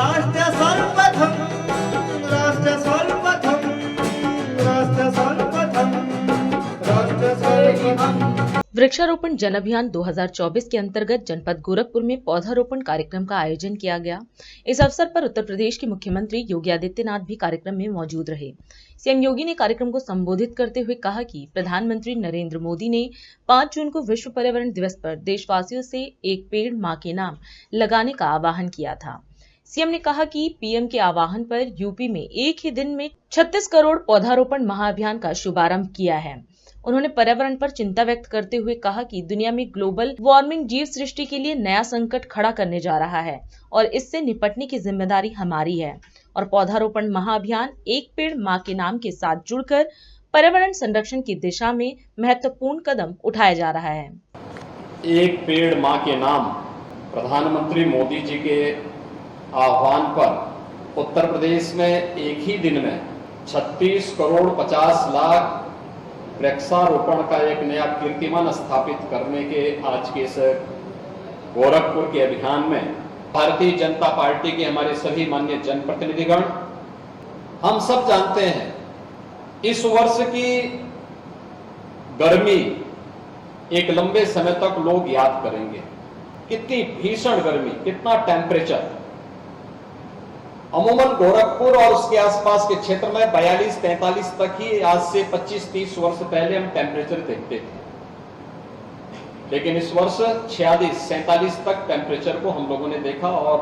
राष्ट्र सर्वप्रथम राष्ट्र सर्वप्रथम राष्ट्र सर्वप्रथम राष्ट्र सर्वप्रथम। वृक्षारोपण जन अभियान 2024 के अंतर्गत जनपद गोरखपुर में पौधारोपण कार्यक्रम का आयोजन किया गया। इस अवसर पर उत्तर प्रदेश के मुख्यमंत्री योगी आदित्यनाथ भी कार्यक्रम में मौजूद रहे। सीएम योगी ने कार्यक्रम को संबोधित करते हुए कहा कि प्रधानमंत्री नरेंद्र मोदी ने 5 जून को विश्व पर्यावरण दिवस पर देशवासियों से एक पेड़ मां के नाम लगाने का आह्वान किया था। सीएम ने कहा कि पीएम के आह्वान पर यूपी में एक ही दिन में 36 करोड़ पौधारोपण महाअभियान का शुभारंभ किया है। उन्होंने पर्यावरण पर चिंता व्यक्त करते हुए कहा कि दुनिया में ग्लोबल वार्मिंग जीव सृष्टि के लिए नया संकट खड़ा करने जा रहा है और इससे निपटने की जिम्मेदारी हमारी है और पौधारोपण महाअभियान एक पेड़ मां के नाम के साथ जुड़कर पर्यावरण संरक्षण की दिशा में महत्वपूर्ण कदम उठाया जा रहा है। एक पेड़ मां के नाम प्रधानमंत्री मोदी जी के आह्वान पर उत्तर प्रदेश में एक ही दिन में 36 करोड़ 50 लाख वृक्षारोपण का एक नया कीर्तिमान स्थापित करने के आज के इस गोरखपुर के अभियान में भारतीय जनता पार्टी के हमारे सभी माननीय जनप्रतिनिधिगण, हम सब जानते हैं इस वर्ष की गर्मी एक लंबे समय तक लोग याद करेंगे। कितनी भीषण गर्मी, कितना टेम्परेचर। अमूमन गोरखपुर और उसके आसपास के क्षेत्र में 42-43 तक ही आज से 25-30 वर्ष पहले हम टेम्परेचर देखते थे, लेकिन इस वर्ष 46-47 तक टेम्परेचर को हम लोगों ने देखा और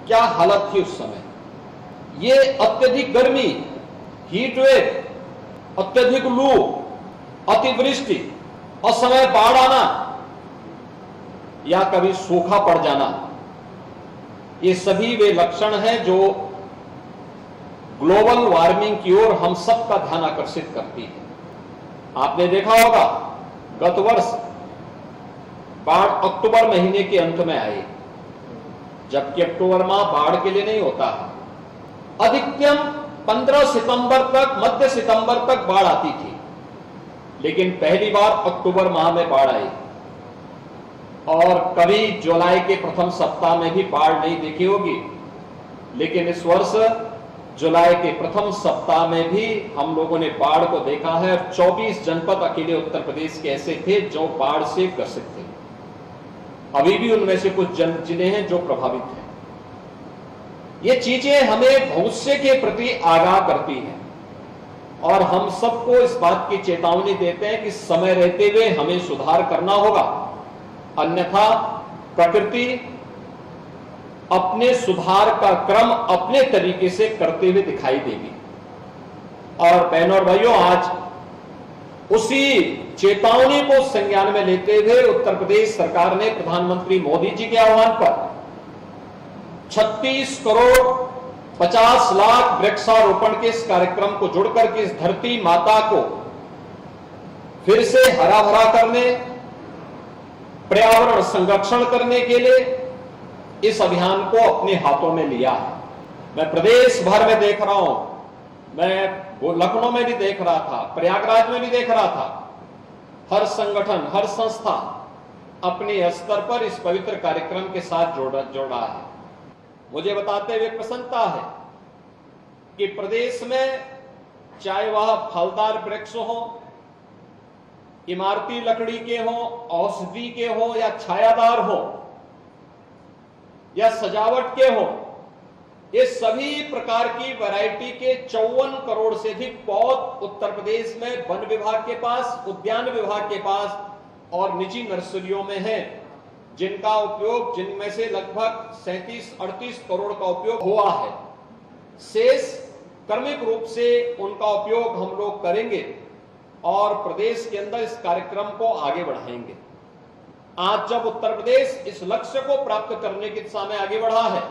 क्या हालत थी उस समय। ये अत्यधिक गर्मी, हीट वेव, अत्यधिक लू, अतिवृष्टि, असमय बाढ़ आना या कभी सूखा पड़ जाना, ये सभी वे लक्षण हैं जो ग्लोबल वार्मिंग की ओर हम सबका ध्यान आकर्षित करती है। आपने देखा होगा गत वर्ष बाढ़ अक्टूबर महीने के अंत में आई, जबकि अक्टूबर माह बाढ़ के लिए नहीं होता है। अधिकतम 15 सितंबर तक, मध्य सितंबर तक बाढ़ आती थी, लेकिन पहली बार अक्टूबर माह में बाढ़ आई और कभी जुलाई के प्रथम सप्ताह में भी बाढ़ नहीं देखी होगी, लेकिन इस वर्ष जुलाई के प्रथम सप्ताह में भी हम लोगों ने बाढ़ को देखा है। 24 जनपद अकेले उत्तर प्रदेश के ऐसे थे जो बाढ़ से ग्रसित थे। अभी भी उनमें से कुछ जिले हैं जो प्रभावित हैं। ये चीजें हमें भविष्य के प्रति आगाह करती हैं और हम सबको इस बात की चेतावनी देते हैं कि समय रहते हुए हमें सुधार करना होगा, अन्यथा प्रकृति अपने सुधार का क्रम अपने तरीके से करते हुए दिखाई देगी। और बहनों और भाइयों, आज उसी चेतावनी को संज्ञान में लेते हुए उत्तर प्रदेश सरकार ने प्रधानमंत्री मोदी जी के आह्वान पर 36 करोड़ 50 लाख वृक्षारोपण के इस कार्यक्रम को जुड़कर के इस धरती माता को फिर से हरा भरा करने, पर्यावरण संरक्षण करने के लिए इस अभियान को अपने हाथों में लिया है। मैं प्रदेश भर में देख रहा हूं, मैं लखनऊ में भी देख रहा था, प्रयागराज में भी देख रहा था, हर संगठन, हर संस्था अपने स्तर पर इस पवित्र कार्यक्रम के साथ जोड़ा है। मुझे बताते हुए प्रसन्नता है कि प्रदेश में चाहे वह फलदार वृक्ष हो, इमारती लकड़ी के हो, औषधि के हो या छायादार हो या सजावट के हो, ये सभी प्रकार की वैरायटी के 54 करोड़ से अधिक पौध उत्तर प्रदेश में वन विभाग के पास, उद्यान विभाग के पास और निजी नर्सरियों में है, जिनका उपयोग, जिनमें से लगभग 37-38 करोड़ का उपयोग हुआ है। शेष क्रमिक रूप से उनका उपयोग हम लोग करेंगे और प्रदेश के अंदर इस कार्यक्रम को आगे बढ़ाएंगे। आज जब उत्तर प्रदेश इस लक्ष्य को प्राप्त करने की दिशा में आगे बढ़ा है,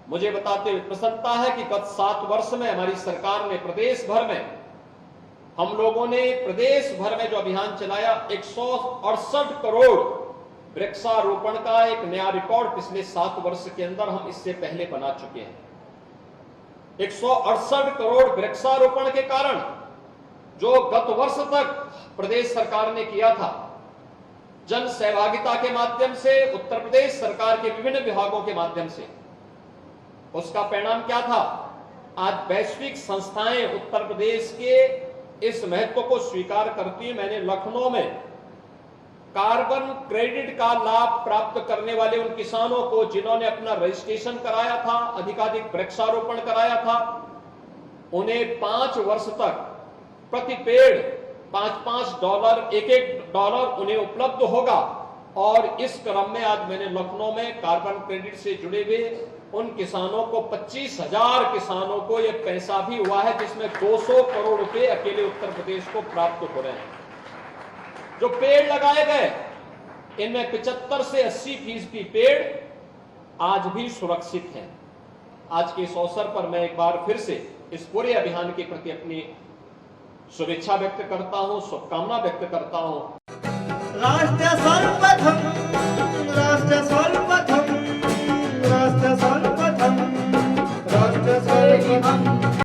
मुझे बताते हुए प्रसन्नता है कि गत 7 वर्ष में हमारी सरकार ने प्रदेश भर में, हम लोगों ने प्रदेश भर में जो अभियान चलाया, 168 करोड़ वृक्षारोपण का एक नया रिकॉर्ड पिछले 7 वर्ष के अंदर हम इससे पहले बना चुके हैं। 168 करोड़ वृक्षारोपण के कारण जो गत वर्ष तक प्रदेश सरकार ने किया था, जन सहभागिता के माध्यम से, उत्तर प्रदेश सरकार के विभिन्न विभागों के माध्यम से। उसका परिणाम क्या था? आज वैश्विक संस्थाएं उत्तर प्रदेश के इस महत्व को स्वीकार करती हैं। मैंने लखनऊ में कार्बन क्रेडिट का लाभ प्राप्त करने वाले उन किसानों को जिन्होंने अपना रजिस्ट्रेशन कराया था, अधिकाधिक वृक्षारोपण कराया था, उन्हें 5 वर्ष तक प्रति पेड़ $5-5 $1 उन्हें उपलब्ध होगा। और इस क्रम में आज मैंने लखनऊ में कार्बन क्रेडिट से जुड़े हुए उन किसानों को 25,000 किसानों को यह पैसा भी हुआ है, जिसमें 200 करोड़ रुपए अकेले उत्तर प्रदेश को प्राप्त हो रहे हैं। जो पेड़ लगाए गए इनमें 75 से 80% पेड़ आज भी सुरक्षित हैं। आज के इस अवसर पर मैं एक बार फिर से इस पूरे अभियान के प्रति अपनी शुभेच्छा व्यक्त करता हूं, शुभकामना व्यक्त करता हूं। राष्ट्र सर्वप्रथम, राष्ट्र सर्वप्रथम, राष्ट्र सर्वप्रथम, राष्ट्र सर्वप्रथम।